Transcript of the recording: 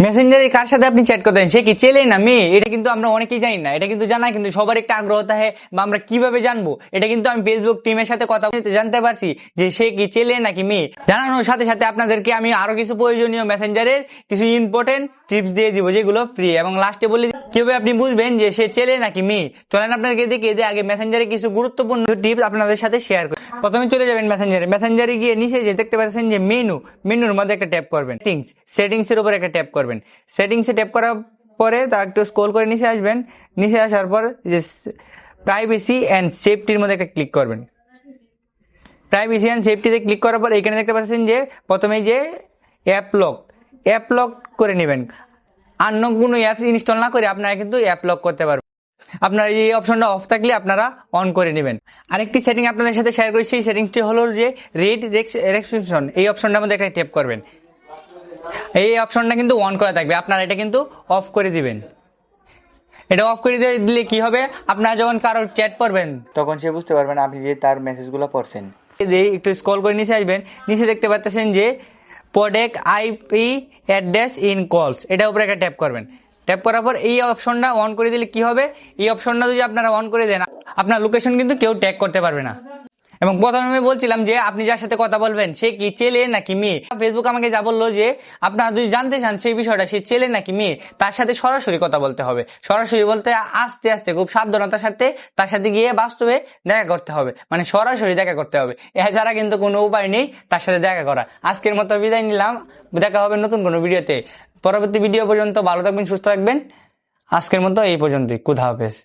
মেসেঞ্জারে কার সাথে আপনি চ্যাট করতেন, সে কি ছেলে না মেয়ে, এটা কিন্তু আমরা অনেকেই জানি না। এটা কিন্তু জানা কিন্তু সবার একটা আগ্রহ থাকে, বা আমরা কিভাবে জানবো এটা কিন্তু আমি ফেসবুক টিমের সাথে কথা বলতে জানতে পারছি যে সে কি ছেলে নাকি মেয়ে। জানানোর সাথে সাথে আপনাদেরকে আমি আরো কিছু প্রয়োজনীয় মেসেঞ্জারের কিছু ইম্পর্টেন্ট টিপস দিয়ে দিব যেগুলো ফ্রি, এবং লাস্টে বলে কিভাবে আপনি বুঝবেন যে সে ছেলে নাকি মেয়ে। চলেন আপনাদেরকে দেখে দিয়ে আগে মেসেঞ্জারে কিছু গুরুত্বপূর্ণ টিপস আপনাদের সাথে শেয়ার করি। প্রথমে চলে যাবেন মেসেঞ্জারে গিয়ে নিচে যে দেখতে পাচ্ছেন যে মেনুর মধ্যে একটা ট্যাপ করবেন। সেটিংস এর উপর একটা ট্যাপ করবেন। সেটিংসে ট্যাপ করার পরে তা একটু স্ক্রল করে নিচে আসবেন। নিচে আসার পর যে প্রাইভেসি অ্যান্ড সেফটির মধ্যে একটা ক্লিক করবেন। প্রাইভেসি অ্যান্ড সেফটিতে ক্লিক করার পর এখানে দেখতে পাচ্ছেন যে প্রথমে যে অ্যাপ লক করে নেবেন। অন্য কোনো অ্যাপস ইনস্টল না করে আপনারা কিন্তু অ্যাপ লক করতে পারবেন। আপনার এই অপশনটা অফ থাকলে আপনারা অন করে নেবেন। আরেকটি সেটিং আপনাদের সাথে শেয়ার করি, সেই সেটিংসটি হলো যে রেড রেস্ট্রিকশন, এই অপশনটার মধ্যে একটা ট্যাপ করবেন। এই অপশনটা কিন্তু অন করা থাকবে, আপনারা এটা কিন্তু অফ করে দিবেন। এটা অফ করে দিলে কি হবে, আপনারা যখন কারোর চ্যাট করবেন তখন সে বুঝতে পারবেন আপনি যে তার মেসেজগুলো পড়ছেন। একটু স্ক্রল করে নিচে আসবেন। নিচে দেখতে পাচ্ছেন যে প্রোটেক্ট আইপি অ্যাড্রেস ইন কলস, এটার উপরে একটা ট্যাপ করবেন। ট্যাপ করার পর এই অপশনটা অন করে দিলে কি হবে, এই অপশনটা যদি আপনারা অন করে দেন আপনার লোকেশন কিন্তু কেউ ট্যাগ করতে পারবে না। এবং প্রথমে আমি বলছিলাম যে আপনি যার সাথে কথা বলবেন সে কি ছেলে নাকি মেয়ে, ফেসবুক আমাকে যা বললো যে আপনারা যদি জানতে চান সেই বিষয়টা সে ছেলে নাকি মেয়ে, তার সাথে সরাসরি কথা বলতে হবে। সরাসরি বলতে আস্তে আস্তে খুব সাবধানতার সাথে তার সাথে গিয়ে বাস্তবে দেখা করতে হবে, মানে সরাসরি দেখা করতে হবে। এছাড়া কিন্তু কোনো উপায় নেই তার সাথে দেখা করা। আজকের মতো বিদায় নিলাম, দেখা হবে নতুন কোনো ভিডিওতে। পরবর্তী ভিডিও পর্যন্ত ভালো থাকবেন, সুস্থ থাকবেন। আজকের মতো এই পর্যন্তই, খুদা হাফেজ।